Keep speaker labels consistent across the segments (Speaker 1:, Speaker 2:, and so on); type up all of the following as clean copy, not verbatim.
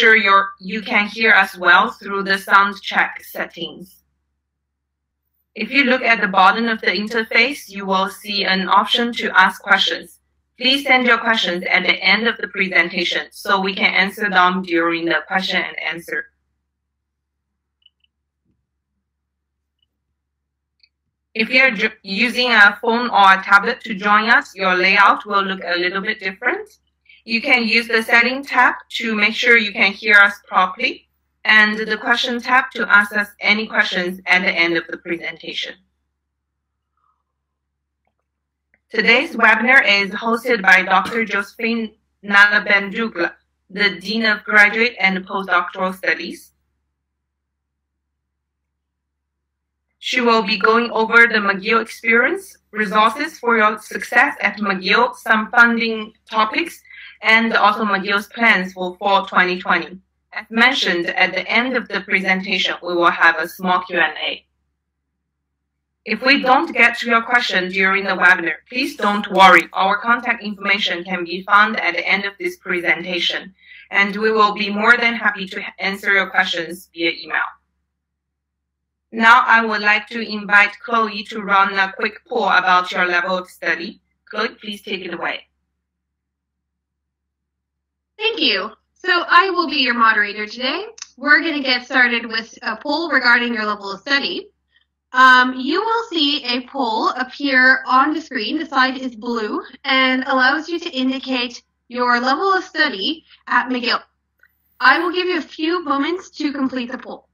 Speaker 1: sure you can hear us well through the sound check settings. If you look at the bottom of the interface, you will see an option to ask questions. Please send your questions at the end of the presentation so we can answer them during the question and answer. If you're using a phone or a tablet to join us, your layout will look a little bit different. You can use the Settings tab to make sure you can hear us properly, and the Question tab to ask us any questions at the end of the presentation. Today's webinar is hosted by Dr. Josephine Nalabandugla, the Dean of Graduate and Postdoctoral Studies. She will be going over the Mcgill experience, resources for your success at Mcgill, some funding topics, and also Mcgill's plans for fall 2020. As mentioned, at the end of the presentation, we will have a small Q&A. If we don't get to your question during the webinar, please don't worry. Our contact information can be found at the end of this presentation, and we will be more than happy to answer your questions via email. Now I would like to invite Chloe to run a quick poll about your level of study. Chloe, please take it away.
Speaker 2: Thank you. So I will be your moderator today. We're going to get started with a poll regarding your level of study. You will see a poll appear on the screen. The side is blue and allows you to indicate your level of study at Mcgill. I will give you a few moments to complete the poll.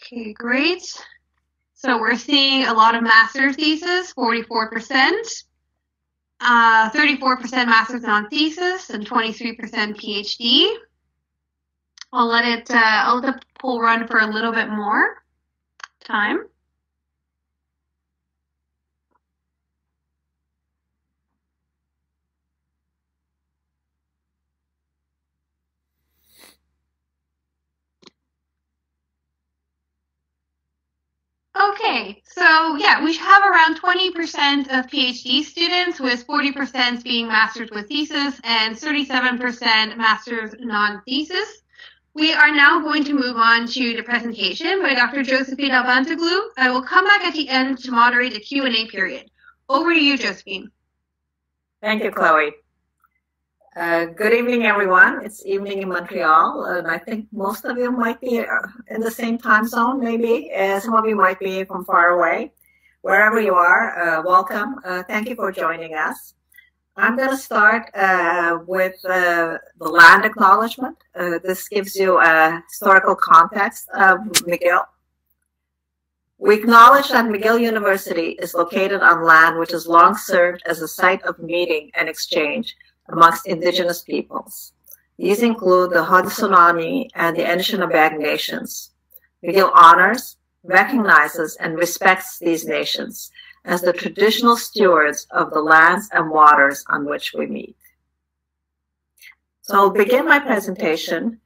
Speaker 2: Okay, great. So we're seeing a lot of master's thesis, 44%, 34% master's non-thesis, and 23% PhD. I'll let the poll run for a little bit more time. Okay, so yeah, we have around 20% of PhD students, with 40% being master's with thesis and 37% master's non-thesis. We are now going to move on to the presentation by Dr. Josephine Nalabandugla. I will come back at the end to moderate the Q&A period. Over to you, Josephine.
Speaker 3: Thank you, Chloe. Good evening, everyone. It's evening in Montreal, and I think most of you might be in the same time zone, maybe. Some of you might be from far away. Wherever you are, welcome. Thank you for joining us. I'm going to start with the land acknowledgement. This gives you a historical context of Mcgill. We acknowledge that Mcgill University is located on land which has long served as a site of meeting and exchange amongst Indigenous peoples. These include the Haudenosaunee and the Anishinaabe nations. Mcgill honors, recognizes, and respects these nations as the traditional stewards of the lands and waters on which we meet. So I'll begin my presentation.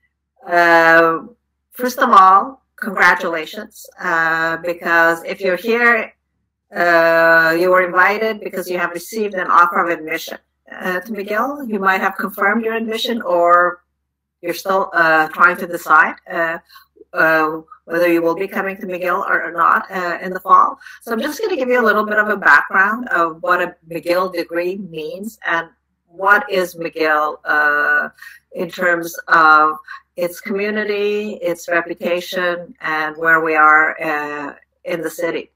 Speaker 3: First of all, congratulations, because if you're here, you were invited because you have received an offer of admission to Mcgill. You might have confirmed your admission, or you're still trying to decide whether you will be coming to Mcgill or not in the fall. So I'm just going to give you a little bit of a background of what a Mcgill degree means and what is Mcgill in terms of its community, its reputation, and where we are in the city.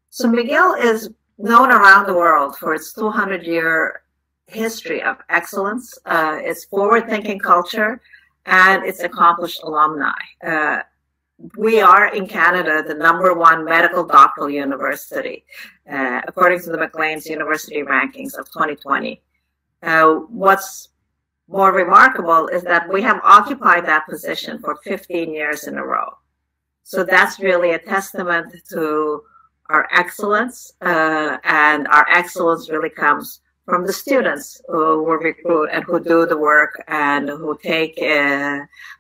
Speaker 3: So Mcgill is known around the world for its 200-year history of excellence, its forward-thinking culture, and its accomplished alumni. We are in Canada the #1 medical doctoral university, according to the Maclean's University Rankings of 2020. What's more remarkable is that we have occupied that position for 15 years in a row. So that's really a testament to our excellence, and our excellence really comes from the students who recruit and who do the work and who take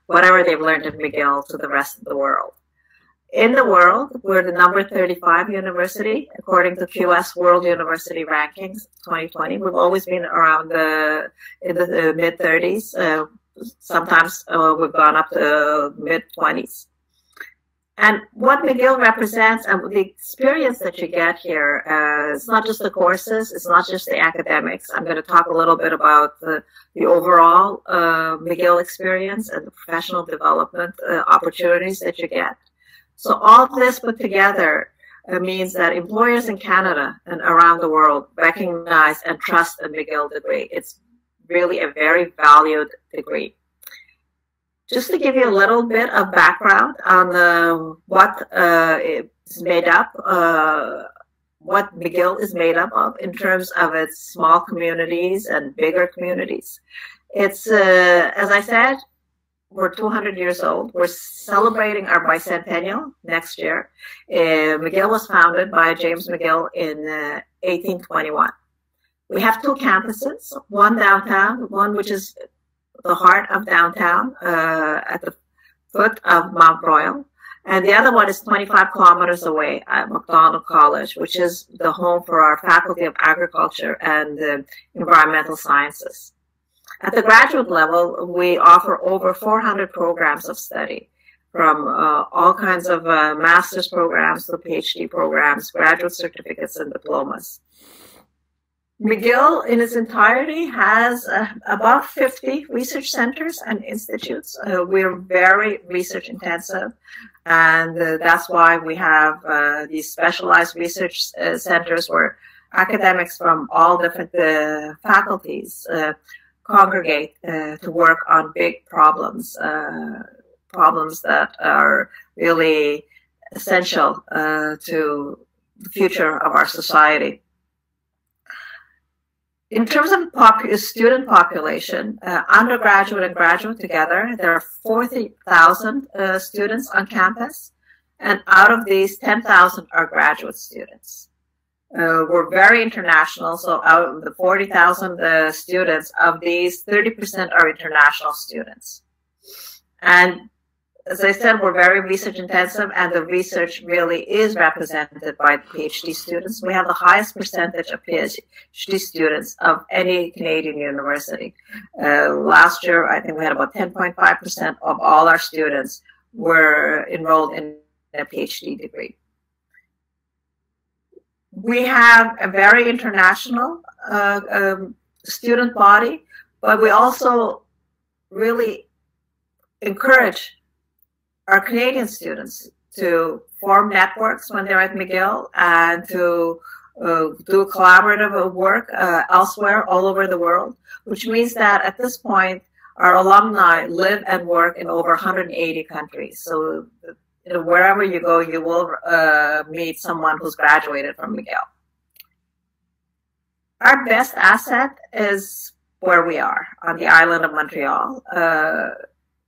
Speaker 3: whatever they've learned at McGill to the rest of the world. In the world, we're the number 35 university, according to QS World University Rankings 2020. We've always been around in the mid-30s. Sometimes we've gone up to mid-20s. And what McGill represents and the experience that you get here, it's not just the courses, it's not just the academics. I'm going to talk a little bit about the overall McGill experience and the professional development opportunities that you get. So all this put together means that employers in Canada and around the world recognize and trust a McGill degree. It's really a very valued degree. Just to give you a little bit of background on what is made up, what McGill is made up of in terms of its small communities and bigger communities. It's, as I said, we're 200 years old. We're celebrating our bicentennial next year. McGill was founded by James McGill in 1821. We have two campuses, one downtown, one which is the heart of downtown at the foot of Mount Royal, and the other one is 25 kilometers away at McDonald College, which is the home for our Faculty of Agriculture and Environmental Sciences. At the graduate level, we offer over 400 programs of study, from all kinds of master's programs to PhD programs, graduate certificates, and diplomas. McGill in its entirety has about 50 research centers and institutes. We're very research intensive, and that's why we have these specialized research centers where academics from all different faculties congregate to work on big problems, problems that are really essential to the future of our society. In terms of student population, undergraduate and graduate together, there are 40,000 students on campus, and out of these, 10,000 are graduate students. We're very international, so out of the 40,000 students, of these, 30% are international students. And as I said, we're very research intensive, and the research really is represented by PhD students. We have the highest percentage of PhD students of any Canadian university. Last year, I think we had about 10.5% of all our students were enrolled in a PhD degree. We have a very international student body, but we also really encourage our Canadian students to form networks when they're at McGill and to do collaborative work elsewhere all over the world, which means that at this point, our alumni live and work in over 180 countries. So wherever you go, you will meet someone who's graduated from McGill. Our best asset is where we are, on the island of Montreal.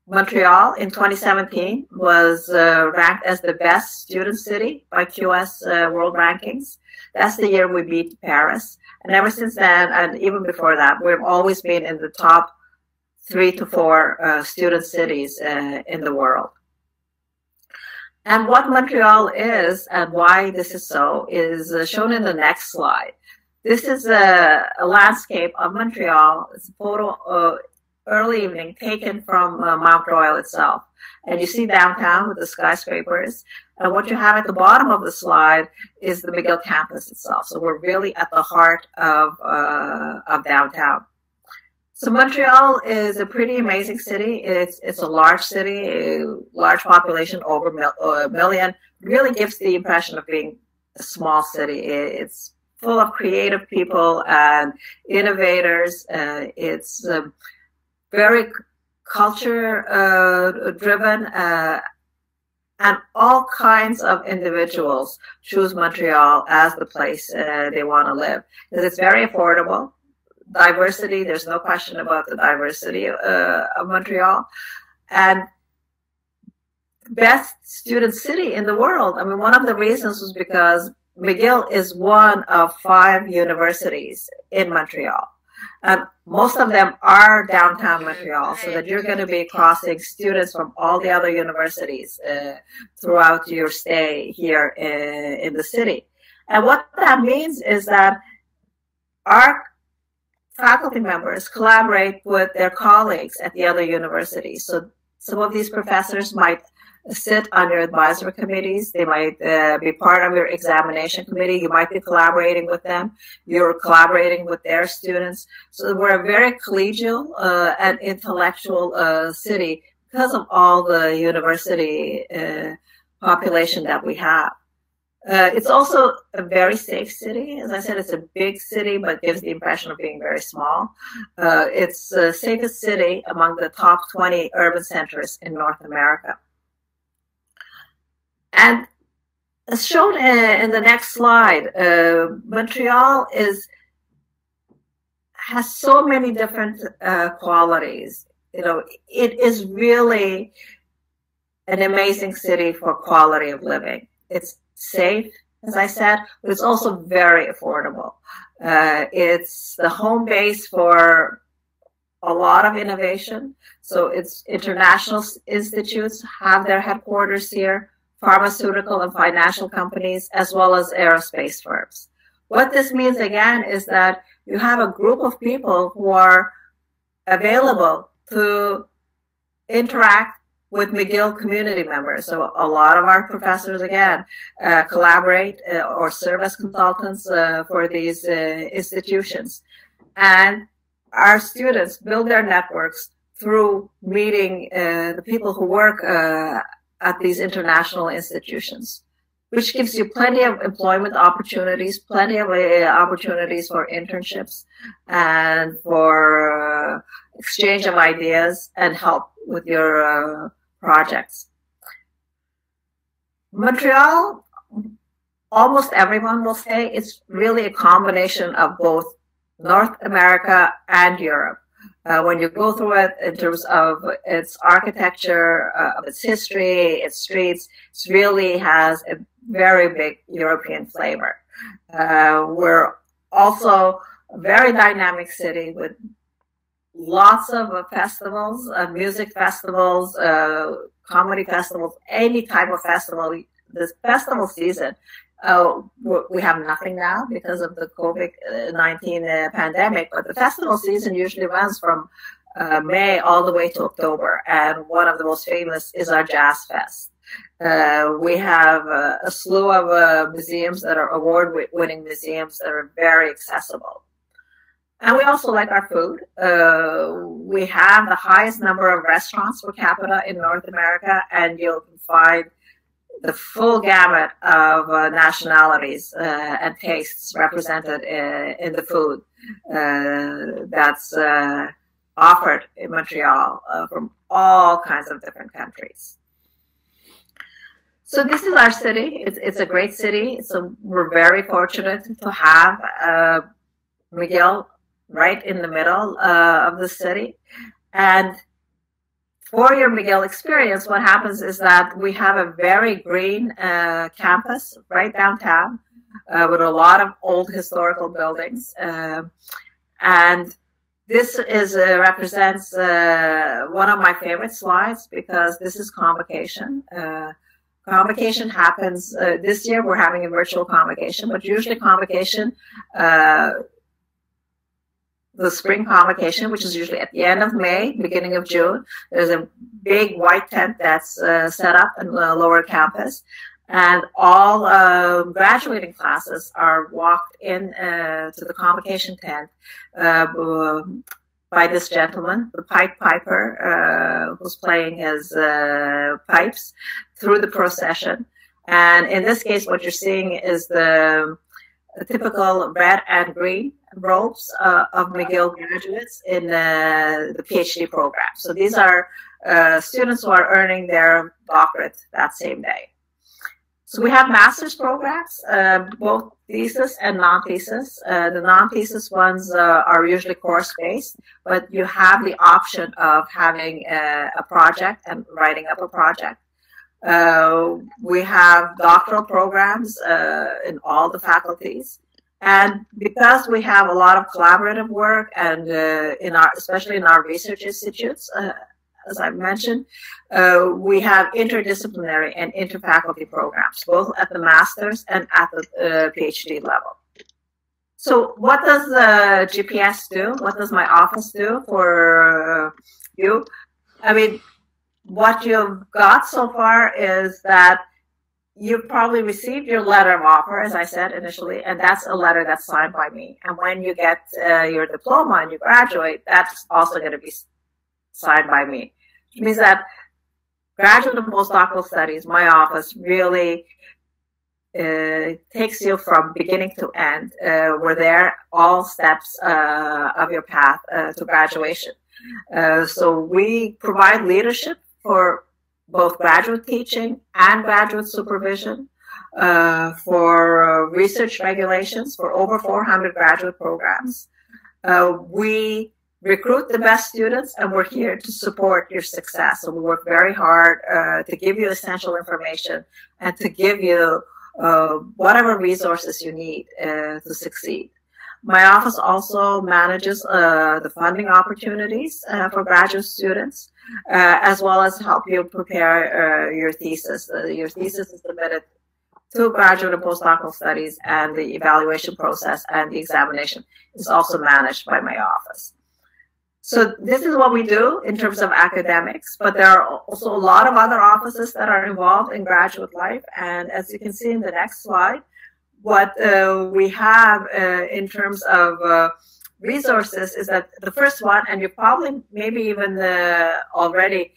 Speaker 3: Montreal in 2017 was ranked as the best student city by QS World Rankings. That's the year we beat Paris. And ever since then, and even before that, we've always been in the top 3 to 4 student cities in the world. And what Montreal is and why this is so is shown in the next slide. This is a landscape of Montreal. It's a photo early evening taken from Mount Royal itself. And you see downtown with the skyscrapers. And what you have at the bottom of the slide is the McGill campus itself. So we're really at the heart of downtown. So Montreal is a pretty amazing city. It's a large city, a large population, over a million. It really gives the impression of being a small city. It's full of creative people and innovators. It's very culture driven, and all kinds of individuals choose Montreal as the place they want to live, because it's very affordable. Diversity, there's no question about the diversity of Montreal, and best student city in the world. I mean, one of the reasons was because McGill is one of 5 universities in Montreal. And most of them are downtown Montreal, so that you're going to be crossing students from all the other universities throughout your stay here in the city. And what that means is that our faculty members collaborate with their colleagues at the other universities. So some of these professors might sit on your advisory committees. They might be part of your examination committee. You might be collaborating with them. You're collaborating with their students. So we're a very collegial and intellectual city because of all the university population that we have. It's also a very safe city. As I said, it's a big city, but gives the impression of being very small. It's the safest city among the top 20 urban centers in North America. And as shown in the next slide, Montreal has so many different qualities. You know, it is really an amazing city for quality of living. It's safe, as I said, but it's also very affordable. It's the home base for a lot of innovation. So it's international institutes have their headquarters here, pharmaceutical and financial companies, as well as aerospace firms. What this means, again, is that you have a group of people who are available to interact with McGill community members. So a lot of our professors, again, collaborate or serve as consultants for these institutions. And our students build their networks through meeting the people who work at these international institutions, which gives you plenty of employment opportunities, plenty of opportunities for internships and for exchange of ideas and help with your projects. Montreal, almost everyone will say it's really a combination of both North America and Europe. When you go through it in terms of its architecture, of its history, its streets, it really has a very big European flavor. We're also a very dynamic city with lots of festivals, music festivals, comedy festivals, any type of festival. This festival season, we have nothing now because of the COVID-19 pandemic, but the festival season usually runs from May all the way to October, and one of the most famous is our Jazz Fest. We have a slew of museums that are award-winning museums that are very accessible. And we also like our food. We have the highest number of restaurants per capita in North America, and you'll find the full gamut of nationalities and tastes represented in the food that's offered in Montreal from all kinds of different countries. So this is our city. It's a great city. So we're very fortunate to have McGill right in the middle of the city. And for your McGill experience, what happens is that we have a very green campus right downtown with a lot of old historical buildings. And this represents one of my favorite slides because this is convocation. Convocation happens, this year we're having a virtual convocation, but usually convocation, the spring convocation, which is usually at the end of May, beginning of June. There's a big white tent that's set up in the lower campus. And all graduating classes are walked in to the convocation tent by this gentleman, the Pied Piper, who's playing his pipes through the procession. And in this case, what you're seeing is the typical red and green robes of McGill graduates in the PhD program. So these are students who are earning their doctorate that same day. So we have master's programs, both thesis and non-thesis. The non-thesis ones are usually course-based, but you have the option of having a project and writing up a project. We have doctoral programs in all the faculties. And because we have a lot of collaborative work and especially in our research institutes, as I mentioned, we have interdisciplinary and interfaculty programs, both at the master's and at the PhD level. So what does GPS do? What does my office do for you? I mean, what you've got so far is that you've probably received your letter of offer, as I said initially, and that's a letter that's signed by me. And when you get your diploma and you graduate, that's also going to be signed by me. Which means that graduate and postdoctoral studies, my office, really takes you from beginning to end. We're there all steps of your path to graduation. So we provide leadership for both graduate teaching and graduate supervision, for research regulations for over 400 graduate programs. We recruit the best students, and we're here to support your success. So we work very hard to give you essential information and to give you whatever resources you need to succeed. My office also manages the funding opportunities for graduate students, as well as help you prepare your thesis. Your thesis is submitted to graduate and postdoctoral studies, and the evaluation process and the examination is also managed by my office. So this is what we do in terms of academics, but there are also a lot of other offices that are involved in graduate life. And as you can see in the next slide, what we have in terms of resources is that the first one, and you probably maybe even already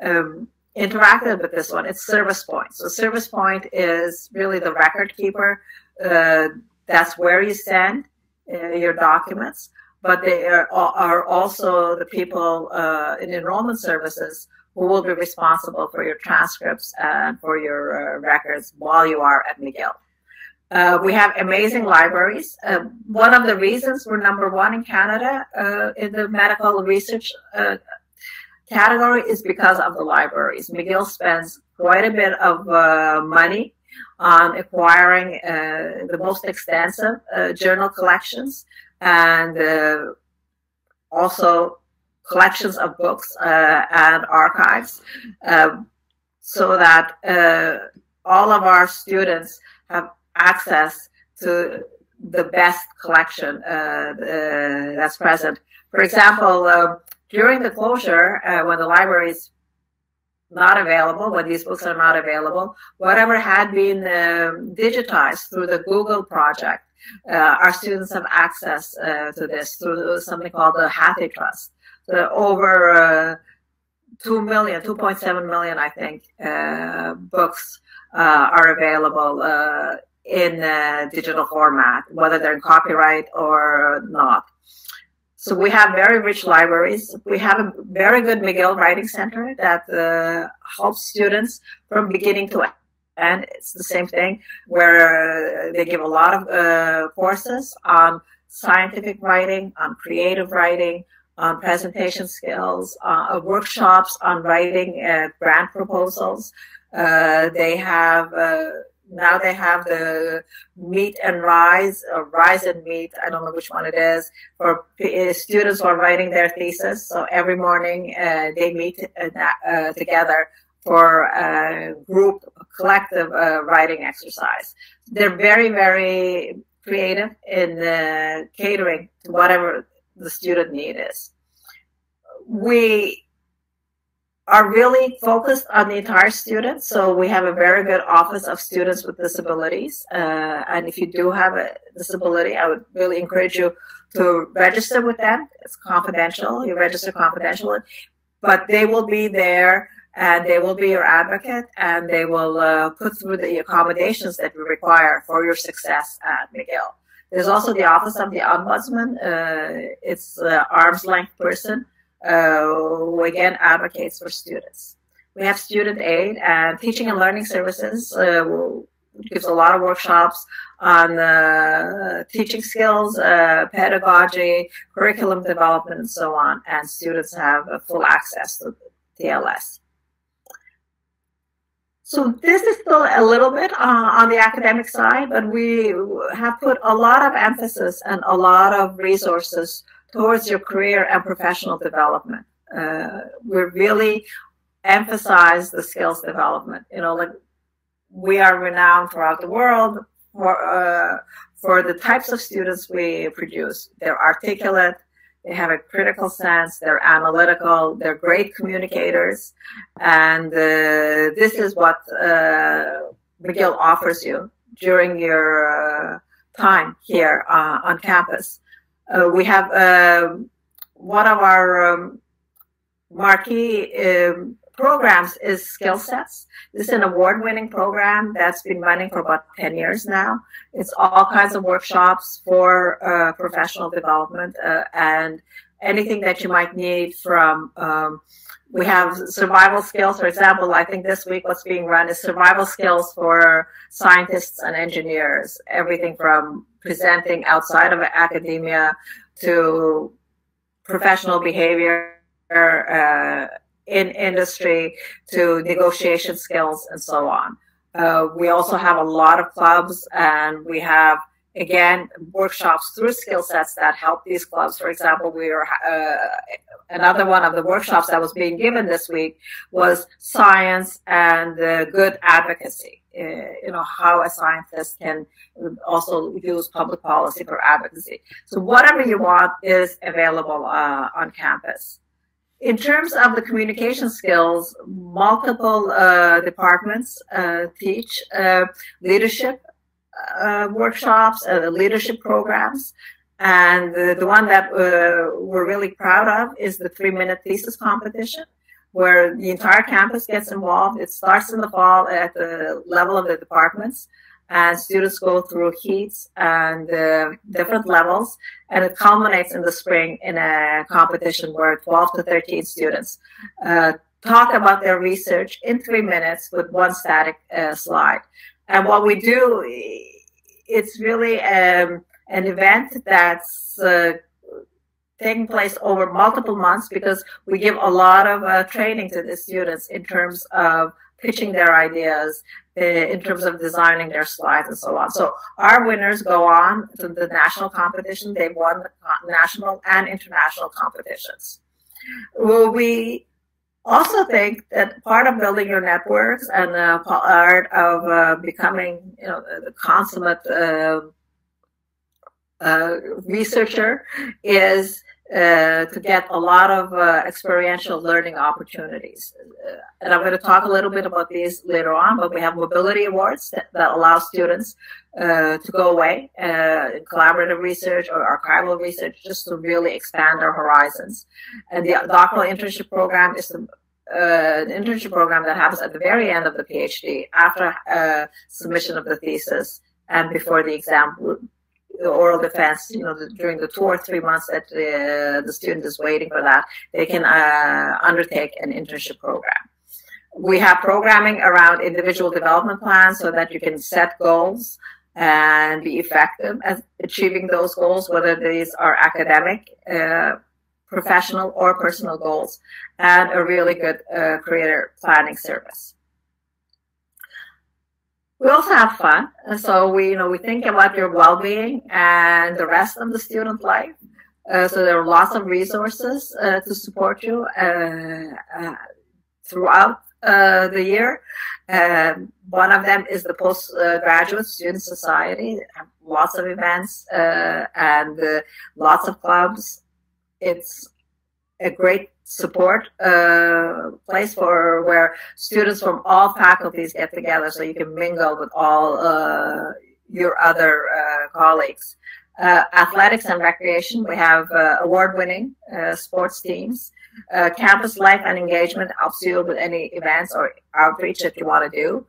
Speaker 3: interacted with this one, it's Service Point. So Service Point is really the record keeper. That's where you send your documents, but they are also the people in enrollment services who will be responsible for your transcripts and for your records while you are at Mcgill. We have amazing libraries. One of the reasons we're #1 in Canada in the medical research category is because of the libraries. Mcgill spends quite a bit of money on acquiring the most extensive journal collections and also collections of books and archives, so that all of our students have access to the best collection that's present. For example, during the closure, when the library is not available, when these books are not available, whatever had been digitized through the Google project, our students have access to this through something called the Hathi Trust. So over 2.7 million, I think, books are available in digital format, whether they're in copyright or not. So we have very rich libraries. We have a very good Mcgill Writing Center that helps students from beginning to end. It's the same thing, where they give a lot of courses on scientific writing, on creative writing, on presentation skills, workshops on writing grant proposals. They have now they have the Meet and Rise, or Rise and Meet, I don't know which one it is, for students who are writing their thesis. So every morning they meet together for a group collective writing exercise. They're very, very creative in catering to whatever the student need is. We are really focused on the entire student. So we have a very good office of students with disabilities. And if you do have a disability, I would really encourage you to register with them. It's confidential. You register confidentially, but they will be there and they will be your advocate, and they will put through the accommodations that you require for your success at Mcgill. There's also the Office of the Ombudsman. It's an arm's length person who again advocates for students. We have student aid and teaching and learning services, gives a lot of workshops on teaching skills, pedagogy, curriculum development, and so on, and students have full access to TLS. So this is still a little bit on the academic side, but we have put a lot of emphasis and a lot of resources towards your career and professional development. We really emphasize the skills development. Like we are renowned throughout the world for the types of students we produce. They're articulate, they have a critical sense, they're analytical, they're great communicators, and this is what Mcgill offers you during your time here on campus. We have one of our marquee programs is skill sets. This is an award-winning program that's been running for about 10 years now. It's all kinds of workshops for professional development and anything that you might need from, we have survival skills. For example, I think this week what's being run is survival skills for scientists and engineers, everything from presenting outside of academia to professional behavior, in industry to negotiation skills and so on. We also have a lot of clubs, and we have, again, workshops through skill sets that help these clubs. For example, we are another one of the workshops that was being given this week was science and good advocacy. How a scientist can also use public policy for advocacy. So whatever you want is available on campus. In terms of the communication skills, multiple departments teach leadership workshops, leadership programs. And the one that we're really proud of is the 3-minute thesis competition, where the entire campus gets involved. It starts in the fall at the level of the departments, and students go through heats and different levels, and it culminates in the spring in a competition where 12 to 13 students talk about their research in 3 minutes with one static slide. And what we do, it's really an event that's taking place over multiple months, because we give a lot of training to the students in terms of pitching their ideas, in terms of designing their slides and so on. So our winners go on to the national competition. They've won the national and international competitions. Well, we also think that part of building your networks and part of becoming, the consummate researcher is to get a lot of experiential learning opportunities. And I'm going to talk a little bit about these later on, but we have mobility awards that allow students to go away in collaborative research or archival research, just to really expand their horizons. And the doctoral internship program is an internship program that happens at the very end of the PhD, after submission of the thesis and before the exam, the oral defense, during the 2 or 3 months that the student is waiting for that, they can undertake an internship program. We have programming around individual development plans so that you can set goals and be effective at achieving those goals, whether these are academic, professional, or personal goals, and a really good career planning service. We also have fun, so we think about your well-being and the rest of the student life. So there are lots of resources to support you throughout the year. One of them is the Postgraduate Student Society. They have lots of events and lots of clubs. It's a great support place where students from all faculties get together, so you can mingle with all your other colleagues. Athletics and recreation, we have award-winning sports teams. Campus life and engagement helps you with any events or outreach that you want to do.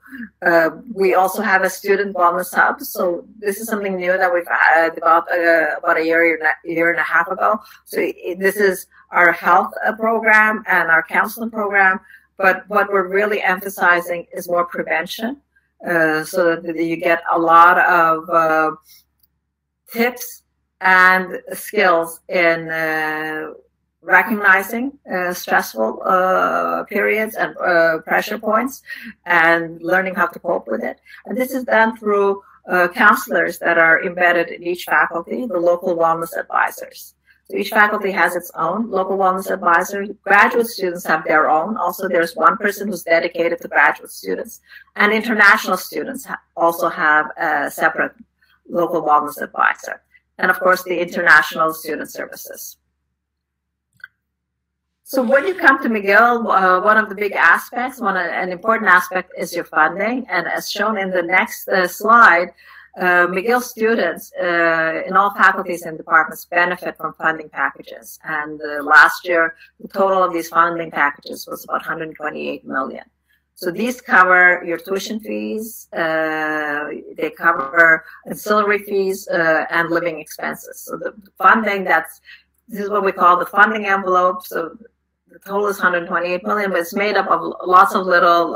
Speaker 3: We also have a student wellness hub. So this is something new that we've developed about a year and a half ago. So this is our health program and our counseling program. But what we're really emphasizing is more prevention, so that you get a lot of tips and skills in recognizing stressful periods and pressure points and learning how to cope with it. And this is done through counselors that are embedded in each faculty, the local wellness advisors. So each faculty has its own local wellness advisor. Graduate students have their own. Also, there's one person who's dedicated to graduate students. And international students also have a separate local wellness advisor. And of course, the international student services. So when you come to McGill, one of the big aspects, an important aspect is your funding. And as shown in the next slide, McGill students in all faculties and departments benefit from funding packages. And last year, the total of these funding packages was about $128 million. So these cover your tuition fees, they cover ancillary fees, and living expenses. So the funding, this is what we call the funding envelope. So the total is $128 million, but it's made up of lots of little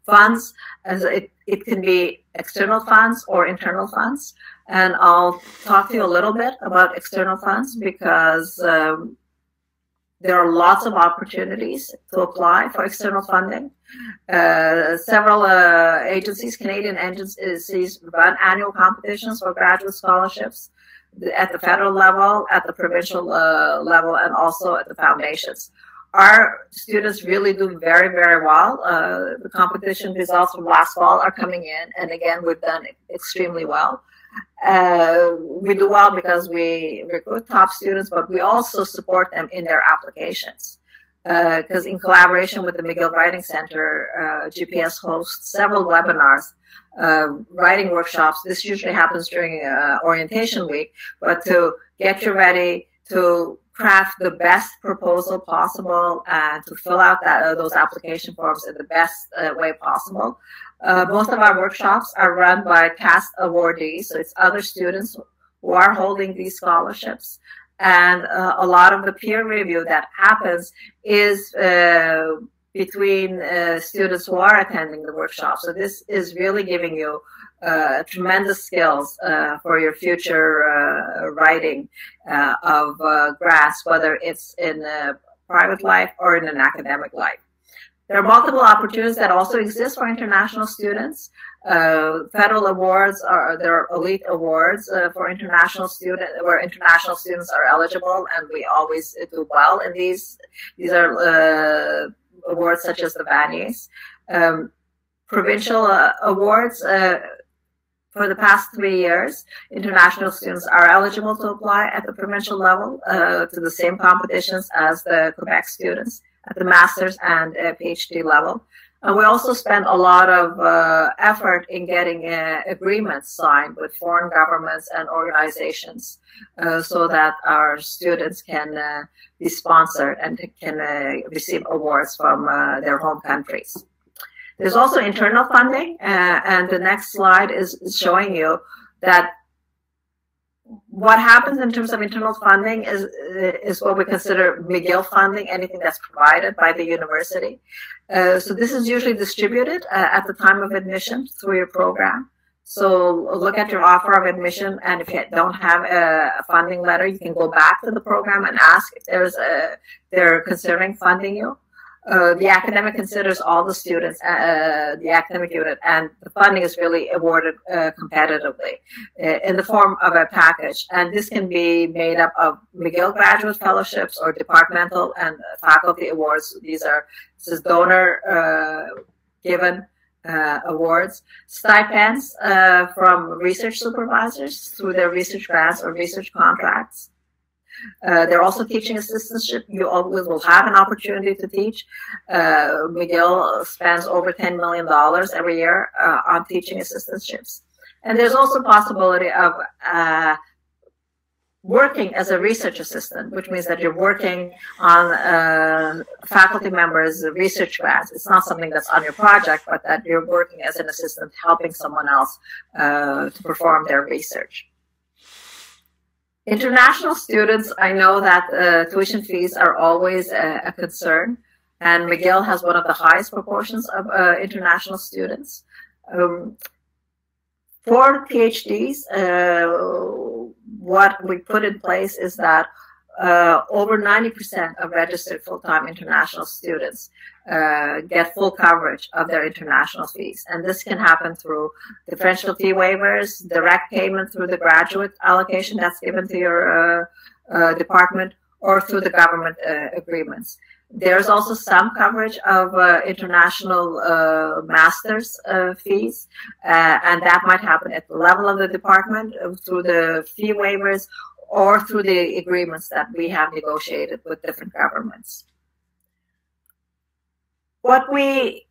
Speaker 3: funds. As it can be external funds or internal funds. And I'll talk to you a little bit about external funds because there are lots of opportunities to apply for external funding. Several agencies, Canadian agencies, run annual competitions for graduate scholarships at the federal level, at the provincial level, and also at the foundations. Our students really do very, very well. The competition results from last fall are coming in, and again, we've done extremely well. We do well because we recruit top students, but we also support them in their applications. Because in collaboration with the McGill Writing Center, GPS hosts several webinars, writing workshops. This usually happens during orientation week, but to get you ready to craft the best proposal possible and to fill out those application forms in the best way possible. Most of our workshops are run by past awardees, so it's other students who are holding these scholarships. And a lot of the peer review that happens is between students who are attending the workshop. So this is really giving you tremendous skills for your future writing of grants, whether it's in a private life or in an academic life. There are multiple opportunities that also exist for international students. Federal awards there are elite awards for international students, where international students are eligible, and we always do well in these. These are awards such as the Vaniers. Provincial awards. For the past 3 years, international students are eligible to apply at the provincial level to the same competitions as the Quebec students at the master's and PhD level. And we also spend a lot of effort in getting agreements signed with foreign governments and organizations so that our students can be sponsored and can receive awards from their home countries. There's also internal funding, and the next slide is showing you that what happens in terms of internal funding is what we consider McGill funding, anything that's provided by the university. So this is usually distributed at the time of admission through your program. So look at your offer of admission, and if you don't have a funding letter, you can go back to the program and ask if they're considering funding you. The academic considers all the students, the academic unit, and the funding is really awarded competitively in the form of a package. And this can be made up of McGill graduate fellowships or departmental and faculty awards. This is donor given awards, stipends from research supervisors through their research grants or research contracts. There are also teaching assistantship. You always will have an opportunity to teach. McGill spends over $10 million every year on teaching assistantships. And there's also possibility of working as a research assistant, which means that you're working on faculty members' research grants. It's not something that's on your project, but that you're working as an assistant helping someone else to perform their research. International students, I know that tuition fees are always a concern, and McGill has one of the highest proportions of international students. For PhDs, what we put in place is that over 90% of registered full-time international students get full coverage of their international fees. And this can happen through differential fee waivers, direct payment through the graduate allocation that's given to your department, or through the government agreements. There's also some coverage of international master's fees, and that might happen at the level of the department through the fee waivers or through the agreements that we have negotiated with different governments. What we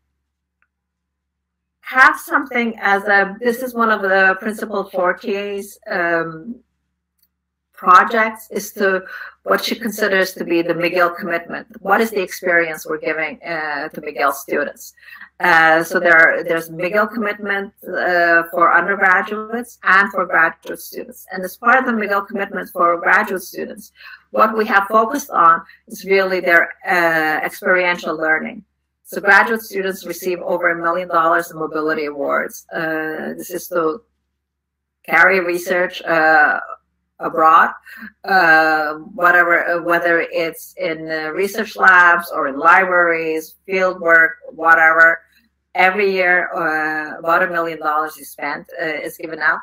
Speaker 3: have something as this is one of the principal Fortier's projects, is to what she considers to be the Mcgill commitment. What is the experience we're giving to Mcgill students? So there's Mcgill commitment for undergraduates and for graduate students. And as part of the Mcgill commitment for graduate students, what we have focused on is really their experiential learning. So graduate students receive over $1 million in mobility awards. This is to carry research abroad, whether it's in research labs or in libraries, field work, whatever. Every year, about $1 million is spent, is given out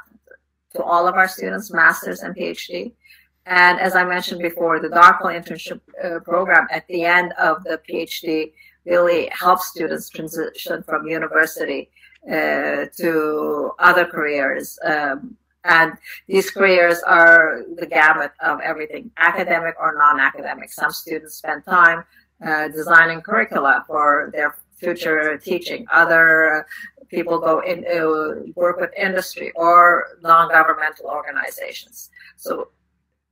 Speaker 3: to all of our students, master's and PhD. And as I mentioned before, the DARPA internship program at the end of the PhD really helps students transition from university to other careers. And these careers are the gamut of everything, academic or non-academic. Some students spend time designing curricula for their future teaching. Other people go in work with industry or non-governmental organizations. So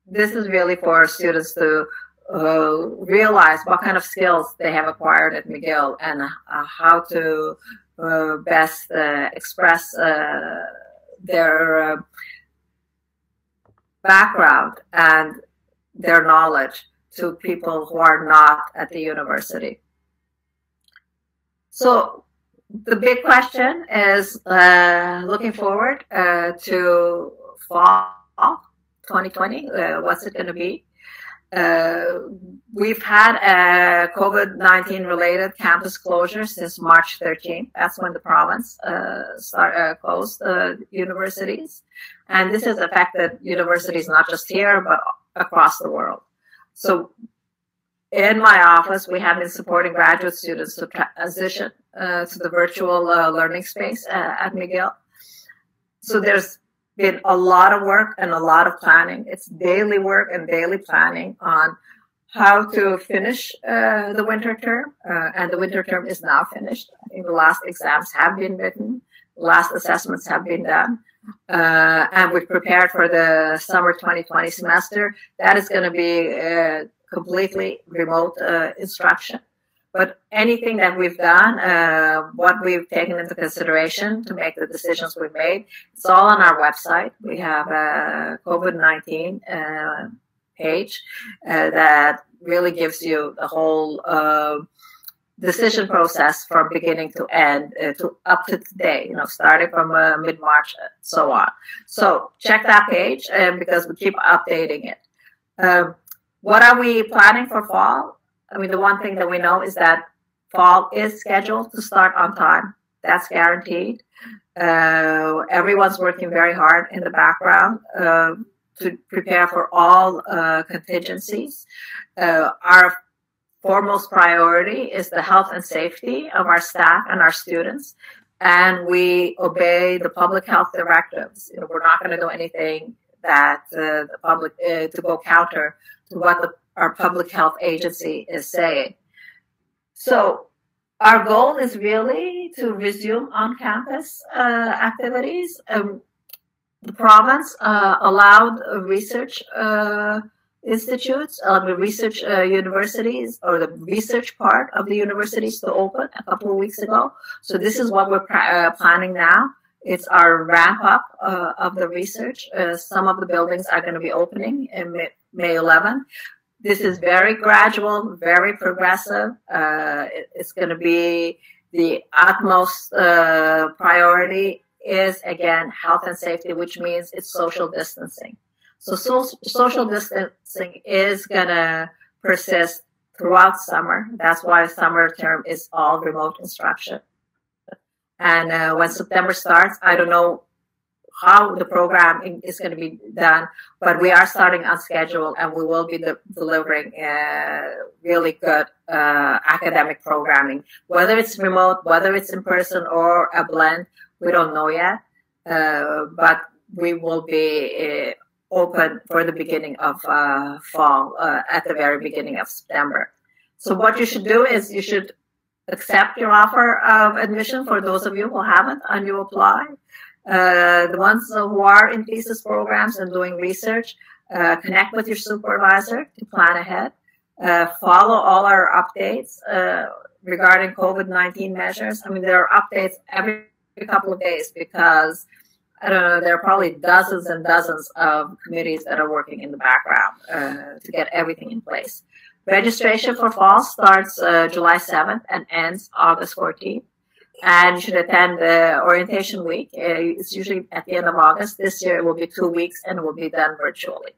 Speaker 3: this is really for students to realize what kind of skills they have acquired at Mcgill and how to best express their background and their knowledge to people who are not at the university. So the big question is, looking forward to fall 2020, what's it going to be? We've had a COVID-19 related campus closure since March 13th. That's when the province closed universities. And this has affected universities not just here, but across the world. So in my office, we have been supporting graduate students to transition to the virtual learning space at Mcgill. So there's been a lot of work and a lot of planning. It's daily work and daily planning on how to finish the winter term. And the winter term is now finished. I think the last exams have been written. The last assessments have been done. And we've prepared for the summer 2020 semester. That is going to be completely remote instruction. But anything that we've done, what we've taken into consideration to make the decisions we've made, it's all on our website. We have a COVID-19 page that really gives you the whole decision process from beginning to end, to up to today, starting from mid-March, so on. So check that page because we keep updating it. What are we planning for fall? I mean, the one thing that we know is that fall is scheduled to start on time. That's guaranteed. Everyone's working very hard in the background to prepare for all contingencies. Our foremost priority is the health and safety of our staff and our students, and we obey the public health directives. We're not going to do anything that the public to go counter to what our public health agency is saying. So our goal is really to resume on-campus activities. The province allowed research institutes, research universities, or the research part of the universities to open a couple of weeks ago. So this is what we're planning now. It's our ramp up of the research. Some of the buildings are going to be opening in May 11. This is very gradual, very progressive. It's going to be the utmost priority is, again, health and safety, which means it's social distancing. So social distancing is going to persist throughout summer. That's why summer term is all remote instruction. And when September starts, I don't know how the program is going to be done, but we are starting on schedule, and we will be delivering really good academic programming. Whether it's remote, whether it's in person or a blend, we don't know yet, but we will be open for the beginning of fall, at the very beginning of September. So what you should do is you should accept your offer of admission for those of you who haven't, and you apply. The ones who are in thesis programs and doing research, connect with your supervisor to plan ahead. Follow all our updates regarding COVID-19 measures. I mean, there are updates every couple of days because, I don't know, there are probably dozens and dozens of committees that are working in the background to get everything in place. Registration for fall starts July 7th and ends August 14th. And you should attend the orientation week. It's usually at the end of August. This year it will be 2 weeks and it will be done virtually.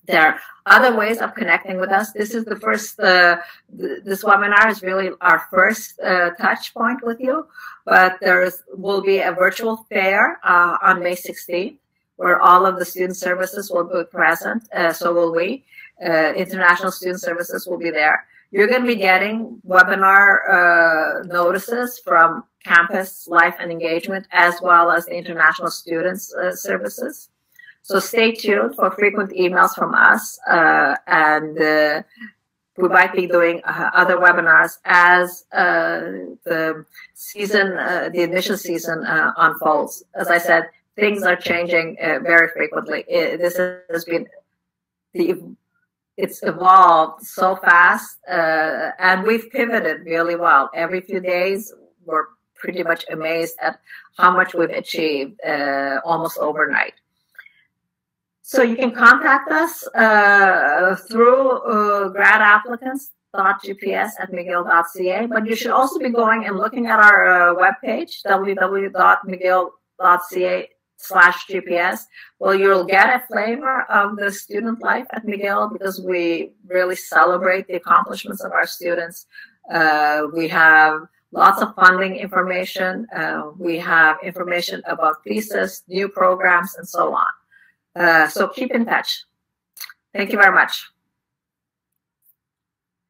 Speaker 3: There are other ways of connecting with us. This is the first, this webinar is really our first touch point with you, but there will be a virtual fair on May 16th where all of the student services will be present. So will we. International Student Services will be there. You're going to be getting webinar notices from Campus Life and Engagement as well as the International Students Services. So stay tuned for frequent emails from us, and we might be doing other webinars as the season, the admission season unfolds. As I said, things are changing very frequently. This has been it's evolved so fast, and we've pivoted really well. Every few days, we're pretty much amazed at how much we've achieved almost overnight. So you can contact us through gradapplicants.gps@mcgill.ca, but you should also be going and looking at our webpage, www.mcgill.ca/GPS. Well, you'll get a flavor of the student life at McGill because we really celebrate the accomplishments of our students. We have lots of funding information. We have information about thesis, new programs, and so on. So keep in touch. Thank you very much.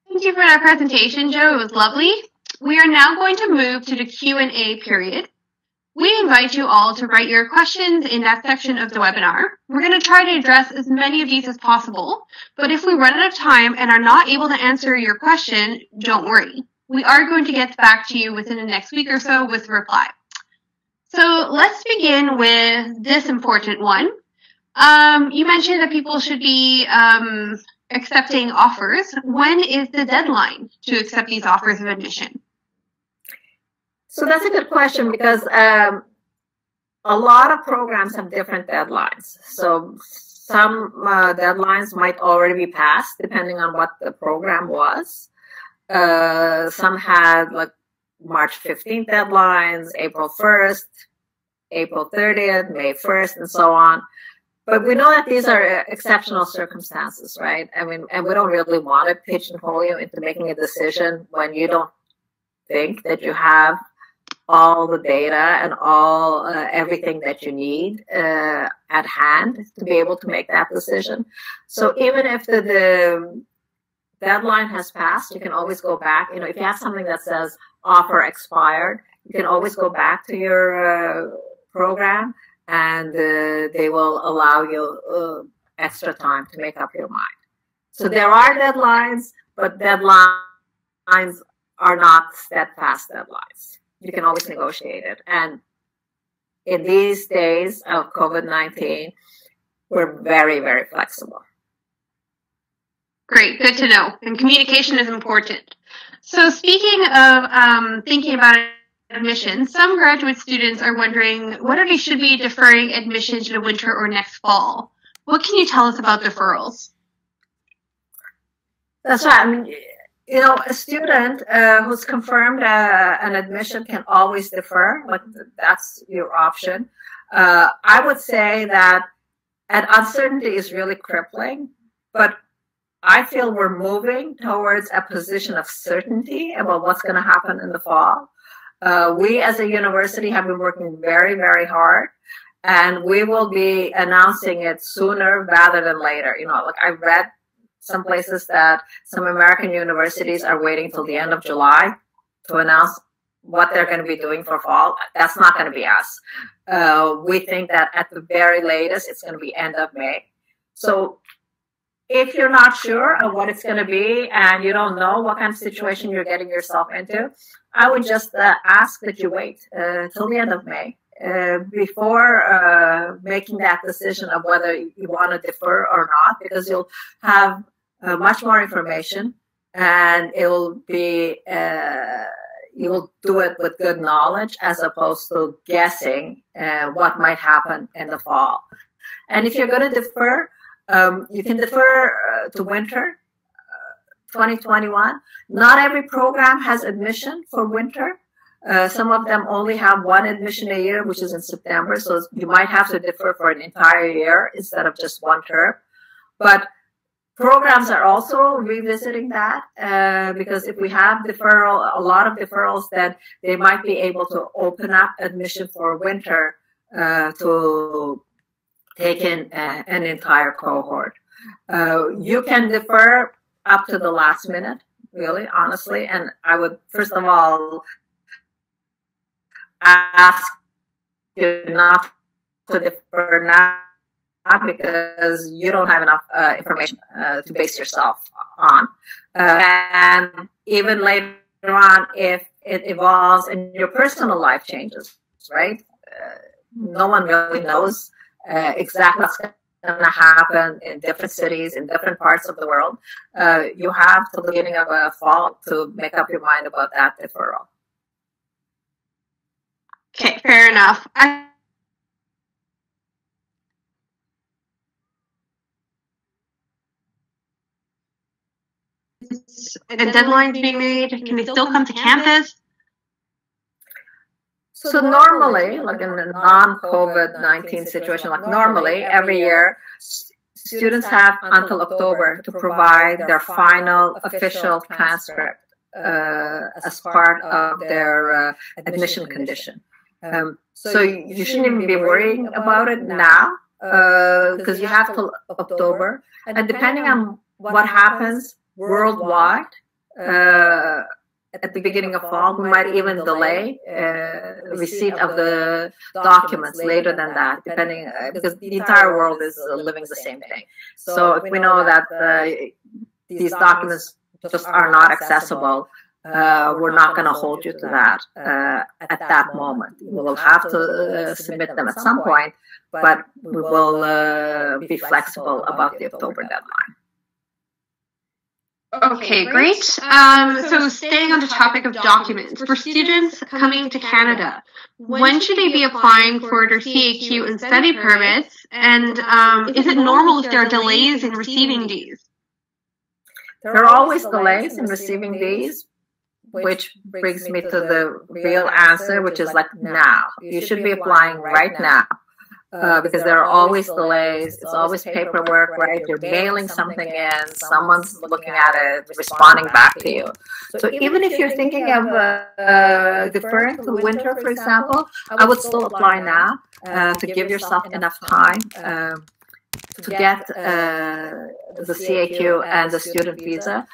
Speaker 2: Thank you for that presentation, Joe. It was lovely. We are now going to move to the Q&A period. We invite you all to write your questions in that section of the webinar. We're going to try to address as many of these as possible, but if we run out of time and are not able to answer your question, don't worry. We are going to get back to you within the next week or so with a reply. So let's begin with this important one. You mentioned that people should be accepting offers. When is the deadline to accept these offers of admission?
Speaker 3: So that's a good question because a lot of programs have different deadlines. So some deadlines might already be passed depending on what the program was. Some had like March 15th deadlines, April 1st, April 30th, May 1st, and so on. But we know that these are exceptional circumstances, right? I mean, and we don't really want to pigeonhole you into making a decision when you don't think that you have all the data and all everything that you need at hand to be able to make that decision. So even if the deadline has passed, you can always go back. You know, if you have something that says offer expired, you can always go back to your program and they will allow you extra time to make up your mind. So there are deadlines, but deadlines are not steadfast deadlines. You can always negotiate it. And in these days of COVID-19, we're very, very flexible.
Speaker 2: Great, good to know. And communication is important. So speaking of thinking about admission, some graduate students are wondering whether they should be deferring admission to the winter or next fall. What can you tell us about deferrals?
Speaker 3: That's right. I mean, you know, a student who's confirmed an admission can always defer, but that's your option. I would say that And uncertainty is really crippling, but I feel we're moving towards a position of certainty about what's going to happen in the fall. We as a university have been working very, very hard, and we will be announcing it sooner rather than later. You know, like I read some places that some American universities are waiting till the end of July to announce what they're going to be doing for fall. That's not going to be us. We think that at the very latest, it's going to be end of May. So if you're not sure of what it's going to be and you don't know what kind of situation you're getting yourself into, I would just ask that you wait till the end of May before making that decision of whether you want to defer or not, because you'll have much more information, and it'll be you will do it with good knowledge as opposed to guessing what might happen in the fall. And if you're going to defer, you can defer to winter 2021. Not every program has admission for winter. Some of them only have one admission a year, which is in September. So you might have to defer for an entire year instead of just one term. But programs are also revisiting that because if we have a lot of deferrals, then they might be able to open up admission for winter to take in an entire cohort. You can defer up to the last minute, really, honestly. And I would, first of all, ask you not to defer now, because you don't have enough information to base yourself on. And even later on, if it evolves and your personal life changes, right? No one really knows exactly what's going to happen in different cities, in different parts of the world. You have till the beginning of fall to make up your mind about that deferral.
Speaker 2: Okay, fair enough. A deadline being made? Can they still come to campus?
Speaker 3: So normally, like in a non-COVID-19 situation, like normally every year, students have until October to provide their final official transcript as part of their admission condition. So you shouldn't even be worrying about it now because you have till October. And depending on what happens worldwide at the beginning of fall, we might even delay receipt of the documents later than that, depending because the entire world is living the same thing. So if we know that these documents just are not accessible, we're not going to hold you to that at that moment. We'll have to submit them at some point, but we will be flexible about the October deadline.
Speaker 2: Okay, great. So staying on the topic of documents, for students coming to Canada, when should they be applying for their CAQ and study permits? And is it normal if there are delays in receiving these?
Speaker 3: There are always delays in receiving these, which brings me to the real answer, which is like now. You should be applying right now. Because there are always delays. It's always paperwork, right? You're mailing something in, someone's looking at it, responding back to you. So even if you're thinking of deferring to winter, for example, I would still apply now to give yourself enough time to get the CAQ and the student visa.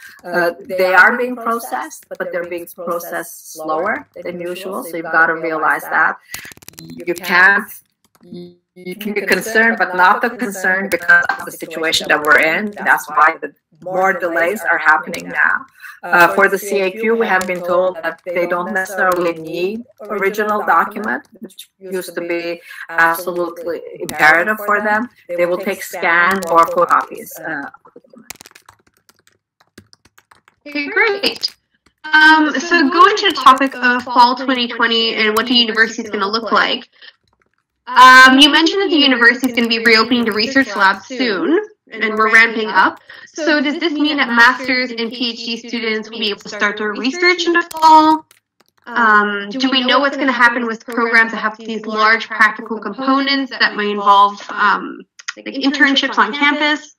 Speaker 3: They are being processed, but they're being processed slower than usual. So you've got to realize that. You can be concerned, but not too concerned because of the situation that we're in. That's why the more delays are happening now. For the CAQ, we have been told that they don't necessarily need original document, which used to be absolutely imperative for them. They will take scan or photocopies.
Speaker 2: Okay, great. So going to the topic of fall 2020 and what the university is going to look like. You mentioned that the university is going to be reopening the research lab soon, and we're ramping up. So does this mean that master's and PhD students will be able to start their research in the fall? Do we know what's going to happen with programs that have these large practical components that may involve like internships on campus?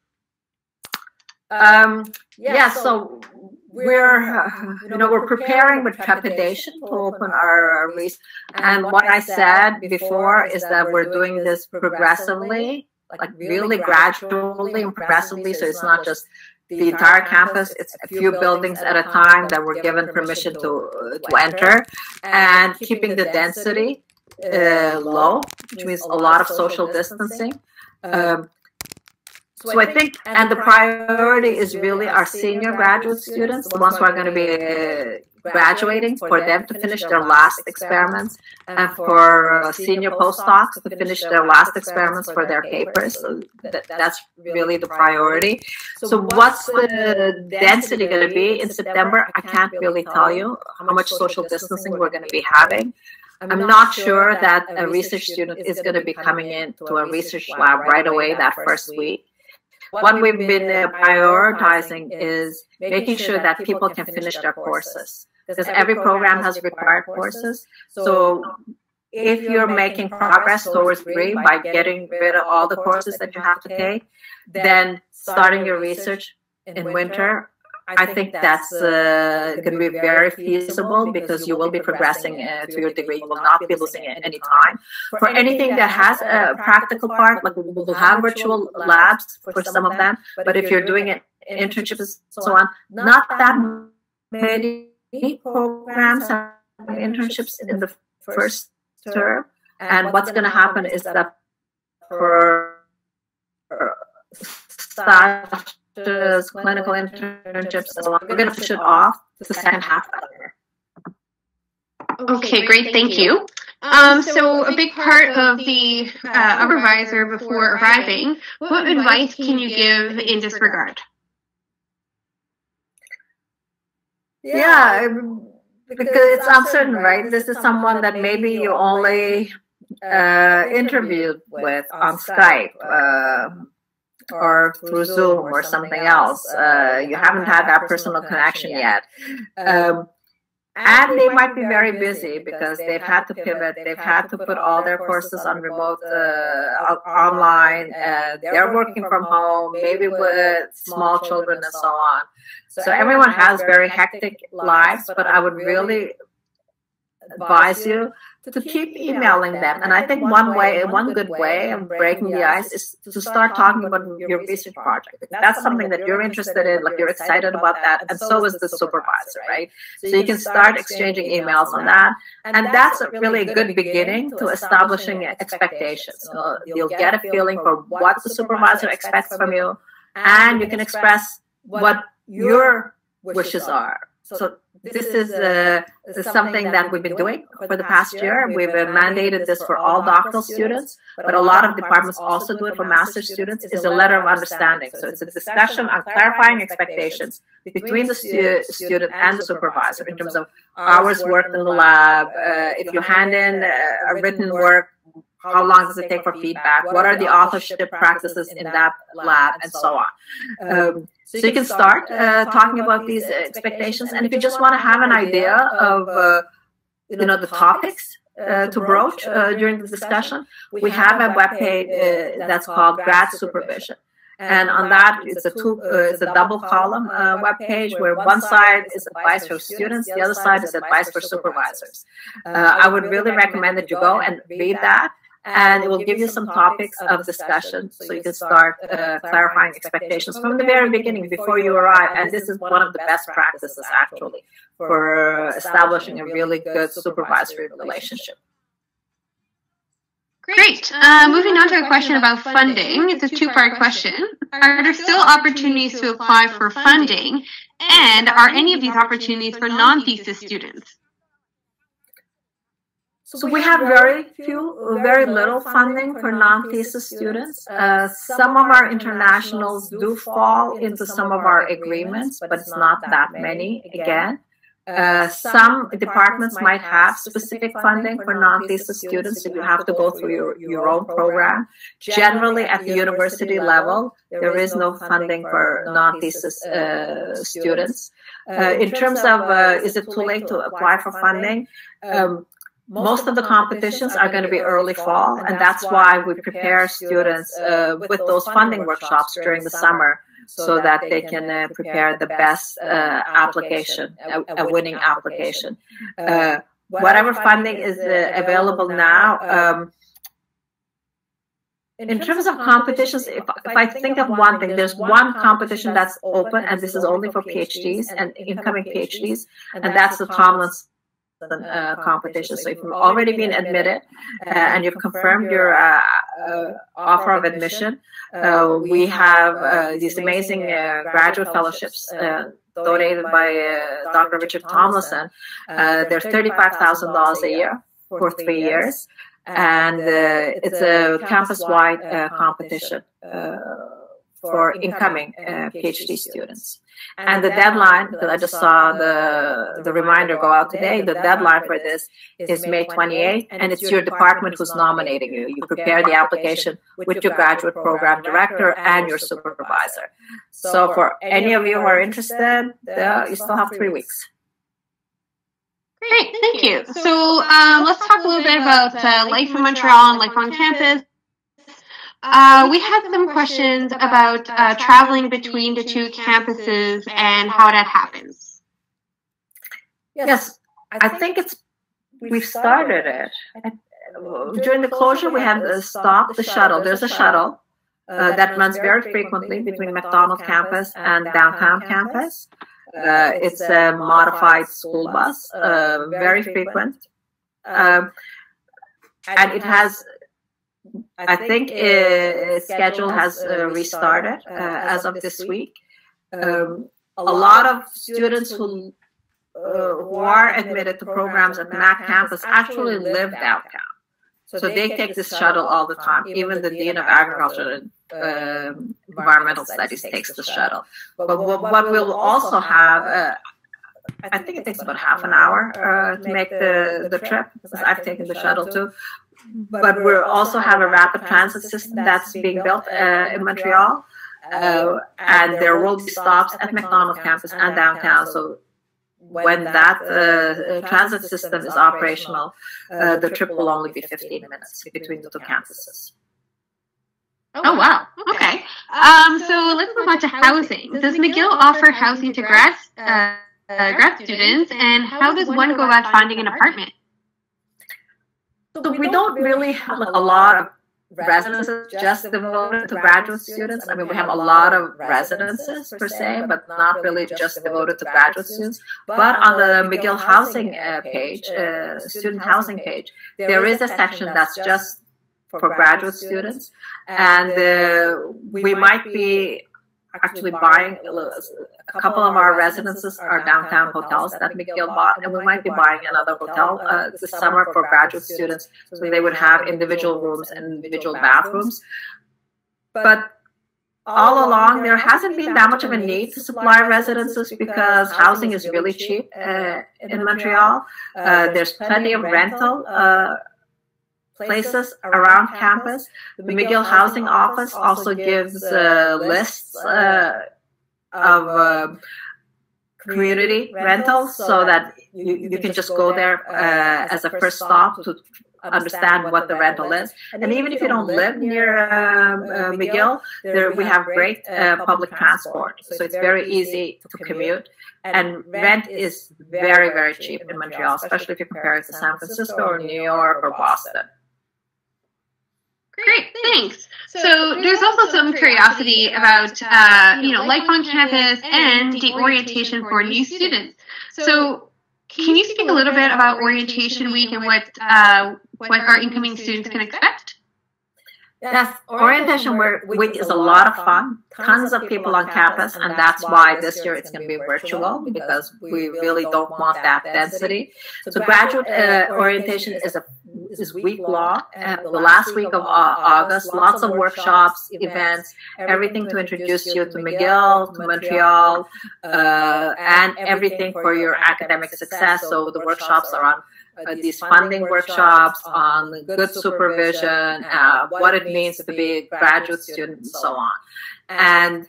Speaker 3: Yeah, so we're preparing with trepidation to open our research. And what I said before is that we're doing this progressively, like really gradually and progressively. So it's not just the entire campus, it's a few buildings at a time that we're given permission to enter, and keeping the density low, which means a lot of social distancing. So I think, and the priority is really our senior graduate students, the ones who are going to be graduating, for them to finish their last experiments, and for senior postdocs to finish their last experiments for their papers. So that's really the priority. So what's the density going to be in September? I can't really tell you how much social distancing we're going to be having. I'm not sure that a research student is going to be coming into a research lab right away that first week. What we've been prioritizing is making sure that people can finish their courses, because every program has required courses. So if you're making progress towards green by getting rid of all the courses that you have to take, then starting your research in winter, I think that's going to be very feasible, because you will be progressing to your degree. You will not be losing any time. For anything that has a practical part, like we will have virtual labs for some of them, but if you're doing it in internships and so on, not that many programs have internships in the first term. And what's going to happen is that for clinical internships, so we're going to push it off to the second half of the year.
Speaker 2: Okay, great, thank you. So a big part of the supervisor before arriving, what advice can you give in this regard?
Speaker 3: Yeah, because it's uncertain, right? This is someone that maybe you only interviewed with on Skype, or through Zoom or something else. You haven't had that personal connection yet. And they might be very busy because they've had to pivot. They've had to put all their courses on remote, online. They're working from home, maybe with small children and so on. So everyone has very hectic lives, but I would really advise you to keep emailing them. And I think one good way of breaking the ice is to start talking about your research project. That's something that you're interested in, like you're excited about that, and so is the supervisor, right? So you can start exchanging emails on that. And that's really a good beginning to establishing expectations. So you'll get a feeling for what the supervisor expects from you, and you can express what your wishes are. So this is something that we've been doing for the past year. We've mandated this for all doctoral students, but a lot of departments also do it for master's students. It's a letter of understanding. So it's a discussion on clarifying expectations between the student and the supervisor in terms of hours worked in the lab. If you hand in a written work, how long does it take for feedback? What are the authorship practices in that lab, and so on. So you can start talking about these expectations, and if you just want to have an idea of the topics to broach during the discussion, we have a webpage that's called Grad Supervision. And on that, it's a double column webpage where one side is advice for students, the other side is advice for supervisors. I would really recommend that you go and read that, and it will give you some topics of discussion so you can start clarifying expectations from the very beginning before you arrive. And this is one of the best practices, actually, for establishing a really good supervisory relationship.
Speaker 2: Great. Moving on to a question about funding. It's a two-part question. Are there still opportunities to apply for funding? And are any of these opportunities for non-thesis students?
Speaker 3: So we have very little funding for non-thesis students. Some of our internationals do fall into some of our agreements, but it's not that many, again. Some departments might have specific funding for non-thesis students, so you have to go through your own program. Generally, at the university level, there is no funding for non-thesis students. In terms of, is it too late to apply for funding? most of the competitions are going to be early fall, and that's why we prepare students with those funding workshops during the summer so that they can prepare the best application, a winning application. Whatever funding is available now, in terms of competitions, if I think of one thing, there's one competition that's open, and this is only for PhDs and incoming PhDs, and that's the Tomlinson competition. So if you've already been admitted and you've confirmed your offer of admission, we have these amazing graduate fellowships donated by Dr. Richard Tomlinson. They're $35,000 a year for 3 years. And it's a campus-wide competition for incoming PhD students. And the deadline, because I just saw the reminder go out today, the deadline for this is May 28th, and it's your department who's nominating you. You prepare the application with your graduate program director and your supervisor. So for any of you who are interested, you still have 3 weeks.
Speaker 2: Great, thank you. So let's talk a little bit about life in Montreal and life on campus. We had some questions about traveling between the two campuses and how that happens.
Speaker 3: Yes, I think we've started it. During the closure, we had stopped the shuttle. There's a shuttle that runs very frequently between McDonald campus and downtown campus. It's a modified school bus, very frequent. And it has, I think its schedule has restarted as of this week. A lot of students who are admitted to programs at Mac campus actually live downtown. So they take this shuttle all the time. Even the Dean of Agriculture and Environmental Studies takes the shuttle. But what we'll also have, I think it takes about half an hour to make the trip, because I've taken the shuttle too. But we'll also have a rapid transit system that's being built in Montreal. And there will be stops at McDonald campus and downtown. So when that transit system is operational, the trip will only be 15 minutes between the two campuses.
Speaker 2: Oh, wow. Okay. So let's move on to housing. Does Mcgill offer housing to grad students, and how does one go about finding an apartment?
Speaker 3: So we don't really have a lot of residences just devoted to graduate students. I mean, we have a lot of residences per se, but not really just devoted to graduate students. But on the Mcgill housing page, student housing page, there is a section that's just for graduate students. And we might be actually buying a couple of our residences are downtown hotels that Mcgill bought, and we might be buying another hotel this summer for graduate students, so they would have individual rooms and individual bathrooms. But all along, there hasn't been that much of a need to supply residences because housing is really cheap in Montreal. There's plenty of rental places around campus. The Mcgill Housing Office also gives lists of community rentals so that you can just go there as a first stop to understand what the rental is. And even if you don't live near Mcgill, we have great public transport. So it's very easy to commute. And rent is very, very cheap in Montreal, especially if you compare it to San Francisco or New York or Boston.
Speaker 2: Great, thanks. So there's also some curiosity about, life on campus and the orientation for new students. So can you speak a little bit about orientation week and what our incoming students can expect?
Speaker 3: Yes, orientation week is a lot of fun. Tons of people on campus, and that's why this year it's going to be virtual, because we really don't want that density. So graduate orientation is week long, the last week of August. Lots of workshops, events, everything to introduce you to Mcgill, to Montreal, and everything for your academic success. So the workshops are on these funding workshops, on good supervision, what it means to be a graduate student, and so on. And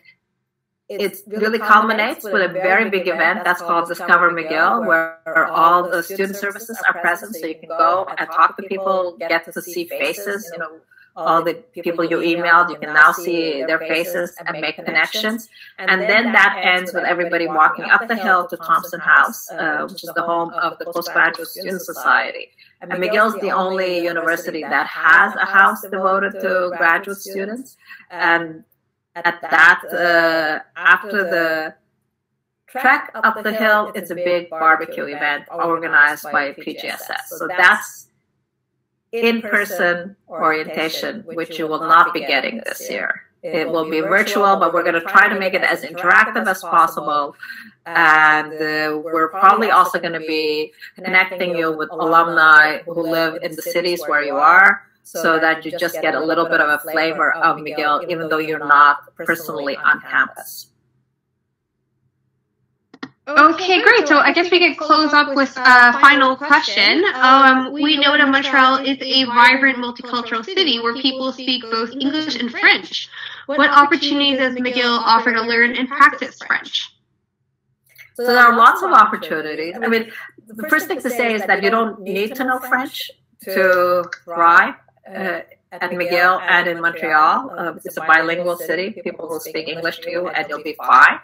Speaker 3: it really culminates with a very big event that's called Discover McGill, where all the student services are present. So you can go and talk to people, get to see faces, all the people you emailed, you can now see their faces and make connections. And then that ends with everybody walking up the hill to Thompson House, which is the home of the Postgraduate Student Society. And McGill is the only university that has a house devoted to graduate students. And at that, after the trek up the hill, it's a big barbecue event organized by PGSS. So that's in-person orientation, which you will not be getting this year. It will be virtual, but we're going to try to make it as interactive as possible. And we're probably also going to be connecting you with alumni who live in the cities where you are, so that you just get a little bit of a flavor of McGill, even though you're not personally on campus.
Speaker 2: Okay, great. So I guess we could close up with a final question. We know that Montreal is a vibrant multicultural city where people speak both English and French. What opportunities does McGill offer to learn and practice French?
Speaker 3: So there are lots of opportunities. I mean, the first thing to say is that you don't need to know French to thrive at McGill and in Montreal. It's a bilingual city. People will speak English to you and you'll be fine.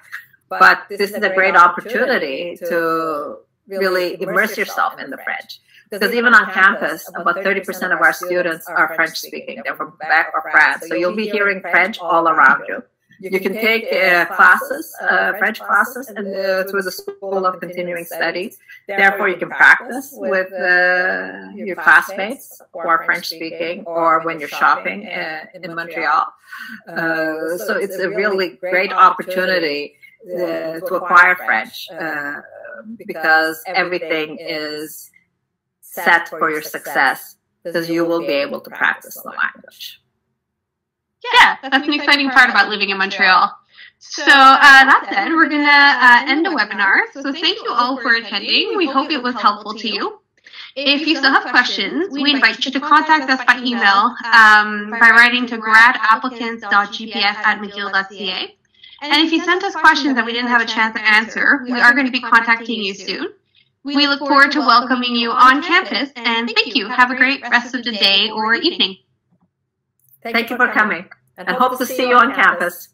Speaker 3: But this is a great opportunity to really immerse yourself in the French. Because even on campus, about 30% of our students are French-speaking. They're from Quebec or France. So you'll be hearing French all around you. You can take classes, French classes, through the School of Continuing Studies. Therefore, you can practice with your classmates who are French-speaking, or when you're shopping in Montreal. So it's a really great opportunity to acquire French, because everything is set for your success, because you will be able to practice the language.
Speaker 2: Yeah, that's an exciting part about living in Montreal. So that said, we're going to end the webinar. So thank you all for attending. We hope it was helpful to you. If you still have questions, we invite you to contact us by email by writing to gradapplicants.gps@mcgill.ca. And if you sent us questions that we didn't have a chance to answer, we are going to be contacting you soon. We look forward to welcoming you on campus, and thank you. Have a great rest of the day or evening.
Speaker 3: Thank you for coming, and hope to see you on campus.